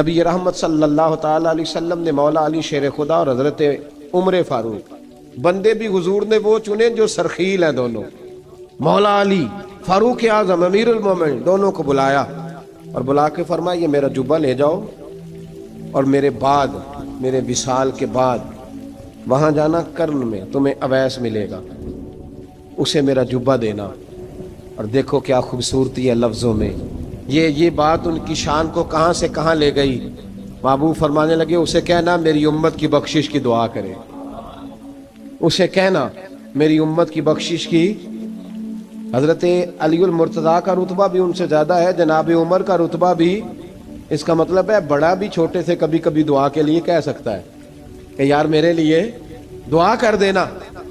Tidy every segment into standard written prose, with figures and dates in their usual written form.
نبی رحمت صلی اللہ تعالی علیہ وسلم نے مولا علی شیر خدا اور حضرت عمر فاروق بندے بھی حضور نے وہ چنے جو سرخیل ہیں دونوں، مولا علی فاروق اعظم امیر المومنین دونوں کو بلایا اور بلا کے فرمایا یہ میرا جبہ لے جاؤ اور میرے بعد میرے وصال کے بعد وہاں جانا کرن میں تمہیں اویس ملے گا، اسے میرا جبہ دینا۔ اور دیکھو کیا خوبصورتی ہے لفظوں میں، یہ بات ان کی شان کو کہاں سے کہاں لے گئی۔ محبوب فرمانے لگے اسے کہنا میری امت کی بخشش کی دعا کرے، اسے کہنا میری امت کی بخشش کی۔ حضرت علی المرتضیٰ کا رتبہ بھی ان سے زیادہ ہے، جناب عمر کا رتبہ بھی، اس کا مطلب ہے بڑا بھی چھوٹے سے کبھی کبھی دعا کے لیے کہہ سکتا ہے کہ یار میرے لیے دعا کر دینا۔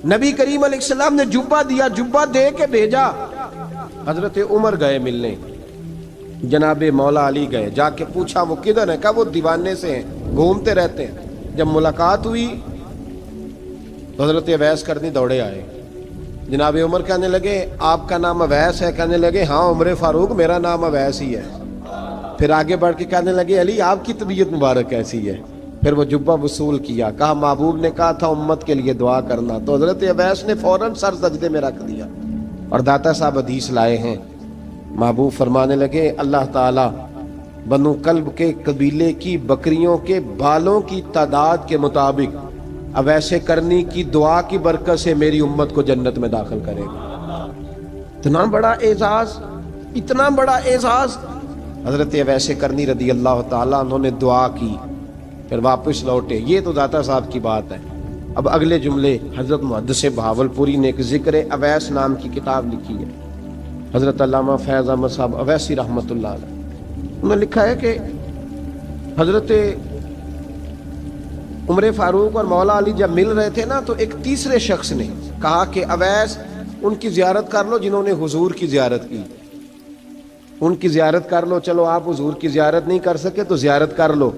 نبی کریم علیہ السلام نے جبہ دیا، جبہ دے کے بھیجا۔ حضرت عمر گئے ملنے، جناب مولا علی گئے، جا کے پوچھا وہ کدھر ہیں، کہا وہ دیوانے سے ہیں، گھومتے رہتے ہیں۔ جب ملاقات ہوئی تو حضرت اویس کرنی دوڑے آئے۔ جناب عمر کہنے لگے آپ کا نام اویس ہے؟ کہنے لگے ہاں عمر فاروق میرا نام اویس ہی ہے۔ پھر آگے بڑھ کے کہنے لگے علی آپ کی طبیعت مبارک کیسی ہے؟ پھر وہ جبہ وصول کیا، کہا محبوب نے کہا تھا امت کے لیے دعا کرنا، تو حضرت اویس نے فوراً سر سجدے میں رکھ دیا۔ اور داتا صاحب حدیث لائے ہیں، محبوب فرمانے لگے اللہ تعالی بنو کلب کے قبیلے کی بکریوں کے بالوں کی تعداد کے مطابق اویس کرنی کی دعا کی برکت سے میری امت کو جنت میں داخل کرے گا۔ اتنا بڑا اعزاز، اتنا بڑا اعزاز۔ حضرت اویس کرنی رضی اللہ تعالیٰ انہوں نے دعا کی، پھر واپس لوٹے۔ یہ تو داتا صاحب کی بات ہے۔ اب اگلے جملے حضرت محدث بہاولپوری نے ایک ذکر اویس نام کی کتاب لکھی ہے، حضرت علامہ فیض احمد صاحب اویسی رحمۃ اللہ علیہ، انہوں نے لکھا ہے کہ حضرت عمر فاروق اور مولا علی جب مل رہے تھے نا تو ایک تیسرے شخص نے کہا کہ اویس ان کی زیارت کر لو جنہوں نے حضور کی زیارت کی، ان کی زیارت کر لو، چلو آپ حضور کی زیارت نہیں کر سکے تو زیارت کر لو۔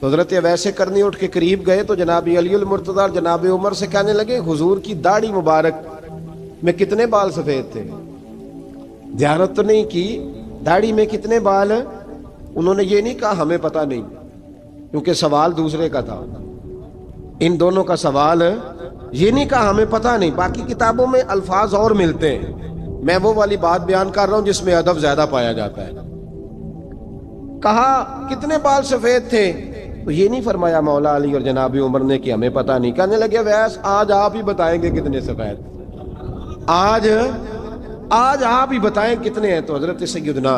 تو حضرت اویس کرنی اٹھ کے قریب گئے تو جناب علی المرتضیٰ اور جناب عمر سے کہنے لگے حضور کی داڑھی مبارک میں کتنے بال سفید تھے؟ زیارت تو نہیں کی، داڑھی میں کتنے بال؟ انہوں نے یہ نہیں کہا ہمیں پتہ نہیں، کیونکہ سوال دوسرے کا تھا۔ ان دونوں کا سوال یہ نہیں کہا ہمیں پتہ نہیں، باقی کتابوں میں الفاظ اور ملتے ہیں، میں وہ والی بات بیان کر رہا ہوں جس میں ادب زیادہ پایا جاتا ہے۔ کہا کتنے بال سفید تھے؟ تو یہ نہیں فرمایا مولا علی اور جناب عمر نے کہ ہمیں پتہ نہیں، کہنے لگے ویس آج آپ ہی بتائیں گے کتنے سفید، آج آپ ہی بتائیں کتنے ہیں۔ تو حضرت سیدنا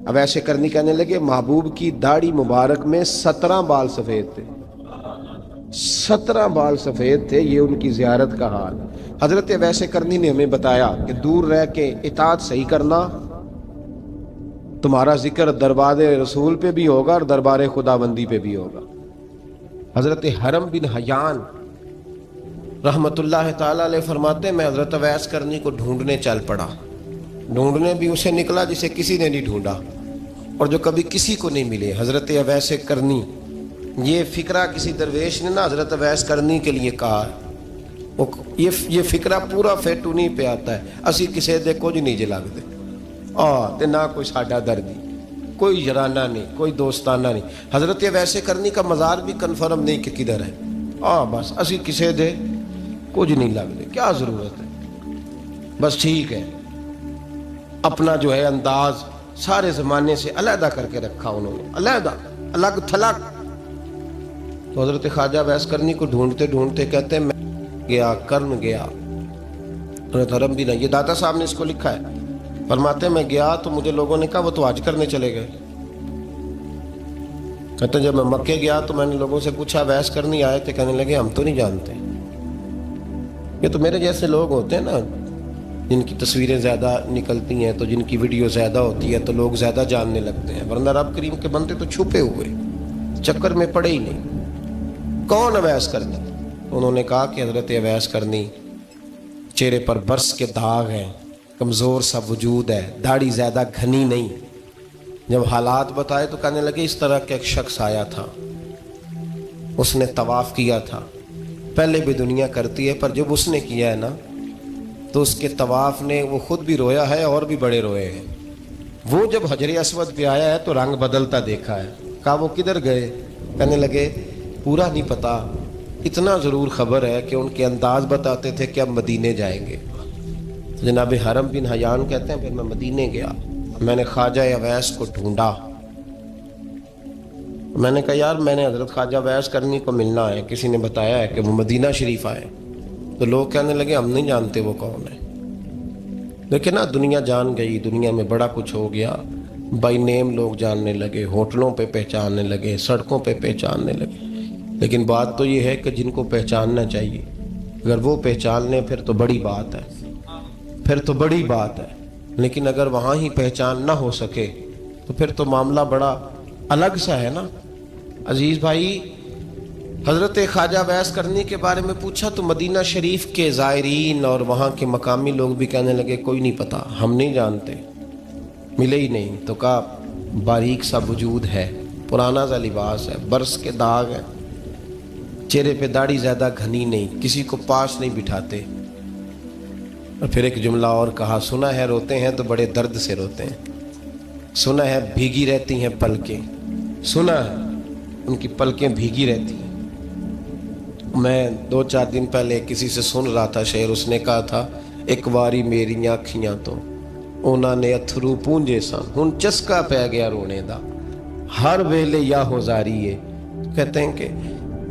اویس کرنی کہنے لگے محبوب کی داڑھی مبارک میں 17 بال سفید تھے، 17 بال سفید تھے، یہ ان کی زیارت کا حال۔ حضرت اویس کرنی نے ہمیں بتایا کہ دور رہ کے اطاعت صحیح کرنا، تمہارا ذکر دربار رسول پہ بھی ہوگا اور دربار خدا بندی پہ بھی ہوگا۔ حضرت حرم بن حیان رحمت اللہ تعالی علیہ فرماتے ہیں میں حضرت اویس کرنی کو ڈھونڈنے چل پڑا، ڈھونڈنے بھی اسے نکلا جسے کسی نے نہیں ڈھونڈا اور جو کبھی کسی کو نہیں ملے۔ حضرت اویس کرنی، یہ فکرہ کسی درویش نے نا حضرت اویس کرنی کے لیے کہا، یہ فکرہ پورا فیٹونی پہ آتا ہے، اسی کسی دے کچھ نہیں جے لگتے تے نہ کوئی ساڈا دردی، کوئی جرانہ نہیں، کوئی دوستانہ نہیں۔ حضرت اویس کرنی کا مزار بھی کنفرم نہیں کہ کدھر ہے، بس اسی کسی دے کچھ نہیں لگتے، کیا ضرورت ہے، بس ٹھیک ہے۔ اپنا جو ہے انداز سارے زمانے سے علیحدہ کر کے رکھا انہوں نے، علیحدہ، الگ تھلگ۔ تو حضرت خواجہ اویس کرنی کو ڈھونڈتے ڈھونڈتے کہتے ہیں میں گیا، کرن گیا، حضرت حرم بھی نہیں، یہ داتا صاحب نے اس کو لکھا ہے، فرماتے ہیں میں گیا تو مجھے لوگوں نے کہا وہ تو حج کرنے چلے گئے۔ کہتے ہیں جب میں مکے گیا تو میں نے لوگوں سے پوچھا اویس کرنی آئے تھے؟ کہنے لگے ہم تو نہیں جانتے۔ یہ تو میرے جیسے لوگ ہوتے ہیں نا جن کی تصویریں زیادہ نکلتی ہیں تو جن کی ویڈیو زیادہ ہوتی ہے تو لوگ زیادہ جاننے لگتے ہیں، ورنہ رب کریم کے بندے تو چھپے ہوئے چکر میں پڑے ہی نہیں۔ کون اویس کرنی؟ انہوں نے کہا کہ حضرت اویس کرنی، چہرے پر برس کے داغ ہیں، کمزور سا وجود ہے، داڑھی زیادہ گھنی نہیں۔ جب حالات بتائے تو کہنے لگے اس طرح کا ایک شخص آیا تھا، اس نے طواف کیا تھا، پہلے بھی دنیا کرتی ہے پر جب اس نے کیا ہے نا تو اس کے طواف نے وہ خود بھی رویا ہے اور بھی بڑے روئے ہیں۔ وہ جب حجر اسود پہ آیا ہے تو رنگ بدلتا دیکھا ہے، کہا وہ کدھر گئے؟ کہنے لگے پورا نہیں پتا، اتنا ضرور خبر ہے کہ ان کے انداز بتاتے تھے کہ اب مدینے جائیں گے۔ جناب حرم بن حیان کہتے ہیں پھر میں مدینے گیا، میں نے خواجہ اویس کو ڈھونڈا، میں نے کہا یار میں نے حضرت خواجہ اویس کرنی کو ملنا ہے، کسی نے بتایا ہے کہ وہ مدینہ شریف آئے، تو لوگ کہنے لگے ہم نہیں جانتے وہ کون ہے۔ لیکن نا دنیا جان گئی، دنیا میں بڑا کچھ ہو گیا، بائی نیم لوگ جاننے لگے، ہوٹلوں پہ پہچاننے لگے، سڑکوں پہ پہچاننے لگے۔ لیکن بات تو یہ ہے کہ جن کو پہچاننا چاہیے اگر وہ پہچان لیں پھر تو بڑی بات ہے، پھر تو بڑی بات ہے۔ لیکن اگر وہاں ہی پہچان نہ ہو سکے تو پھر تو معاملہ بڑا الگ سا ہے نا۔ عزیز بھائی، حضرت خواجہ اویس کرنی کے بارے میں پوچھا تو مدینہ شریف کے زائرین اور وہاں کے مقامی لوگ بھی کہنے لگے کوئی نہیں پتا، ہم نہیں جانتے، ملے ہی نہیں۔ تو کہا باریک سا وجود ہے، پرانا سا لباس ہے، برس کے داغ ہے، چہرے پہ داڑھی زیادہ گھنی نہیں، کسی کو پاس نہیں بٹھاتے۔ اور پھر ایک جملہ اور کہا، سنا ہے روتے ہیں تو بڑے درد سے روتے ہیں، سنا ہے بھیگی رہتی ہیں پلکیں، سنا ہے ان کی پلکیں بھیگی رہتی ہیں۔ میں 2-4 دن پہلے کسی سے سن رہا تھا شعر، اس نے کہا تھا ایک واری میری آنکھیاں تو انہوں نے اتھرو پونجے سن، ہن چسکا پہ گیا رونے دا، ہر ویلے یا ہوزاری ہے۔ کہتے ہیں کہ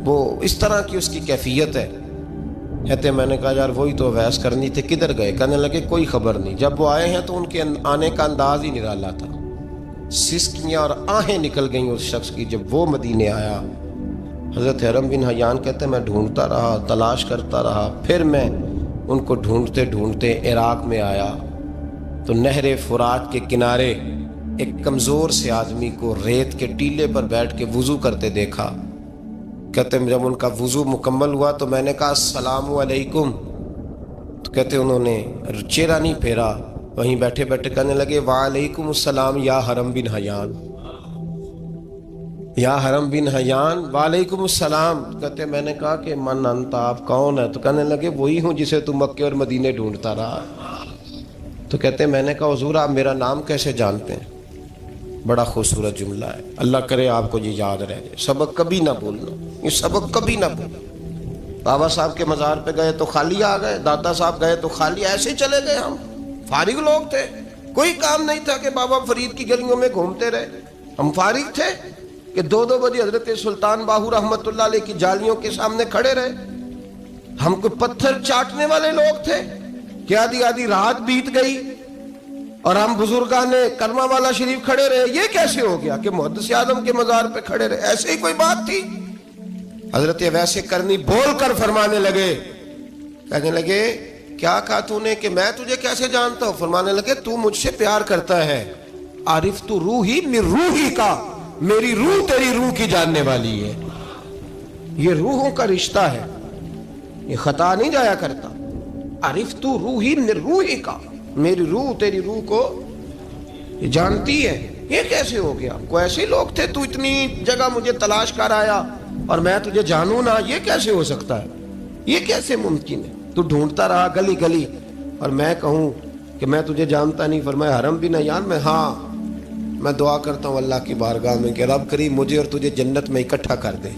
وہ اس طرح کی اس کی کیفیت ہے۔ کہتے ہیں میں نے کہا یار وہی تو اویس کرنی تھے، کدھر گئے؟ کہنے لگے کوئی خبر نہیں، جب وہ آئے ہیں تو ان کے آنے کا انداز ہی نرالا تھا، سسکیاں اور آہیں نکل گئیں اس شخص کی جب وہ مدینے آیا۔ حضرت حرم بن حیان کہتے ہیں میں ڈھونڈتا رہا، تلاش کرتا رہا، پھر میں ان کو ڈھونڈتے ڈھونڈتے عراق میں آیا تو نہر فرات کے کنارے ایک کمزور سے آدمی کو ریت کے ٹیلے پر بیٹھ کے وضو کرتے دیکھا۔ کہتے ہیں جب ان کا وضو مکمل ہوا تو میں نے کہا السلام علیکم، تو کہتے انہوں نے چہرہ نہیں پھیرا، وہیں بیٹھے بیٹھے کہنے لگے وعلیکم السلام یا حرم بن حیان، یا حرم بن حیان وعلیکم السلام۔ کہتے ہیں میں نے کہا کہ من انت، آپ کون ہے؟ تو کہنے لگے وہی ہوں جسے تم مکے اور مدینے ڈھونڈتا رہا۔ تو کہتے ہیں میں نے کہا حضور آپ میرا نام کیسے جانتے ہیں؟ بڑا خوبصورت جملہ ہے، اللہ کرے آپ کو یہ یاد رہ جائے، سبق کبھی نہ بھولنا، یہ سبق کبھی نہ بھولنا۔ بابا صاحب کے مزار پہ گئے تو خالی آ گئے، دادا صاحب گئے تو خالی، ایسے ہی چلے گئے۔ ہم فارغ لوگ تھے، کوئی کام نہیں تھا کہ بابا فرید کی گلیوں میں گھومتے رہے، ہم فارغ تھے کہ 2 بجے حضرت سلطان باہو رحمت اللہ علیہ کی جالیوں کے سامنے کھڑے رہے۔ ہم کوئی پتھر چاٹنے والے لوگ تھے کہ آدھی رات بیت گئی اور ہم بزرگان کرما والا شریف کھڑے رہے؟ یہ کیسے ہو گیا کہ محدث اعظم کے مزار پہ کھڑے رہے؟ ایسے ہی کوئی بات تھی؟ حضرت اویس کرنی بول کر فرمانے لگے، کہنے لگے کیا کہا تو نے کہ میں تجھے کیسے جانتا ہوں؟ فرمانے لگے تو مجھ سے پیار کرتا ہے، عارف تو روحی من روحی کا، میری روح تیری روح کی جاننے والی ہے، یہ روحوں کا رشتہ ہے، یہ خطا نہیں جایا کرتا۔ عارف تو روحی من روحی کا، میری روح تیری روح کو یہ جانتی ہے۔ یہ کیسے ہو گیا؟ کوئی ایسے لوگ تھے تو اتنی جگہ مجھے تلاش کر آیا اور میں تجھے جانوں نہ؟ یہ کیسے ہو سکتا ہے؟ یہ کیسے ممکن ہے؟ تو ڈھونڈتا رہا گلی گلی اور میں کہوں کہ میں تجھے جانتا نہیں؟ فرمایا حرم بن حیان میں، ہاں میں دعا کرتا ہوں اللہ کی بارگاہ میں کہ رب کریم مجھے اور تجھے جنت میں اکٹھا کر دے۔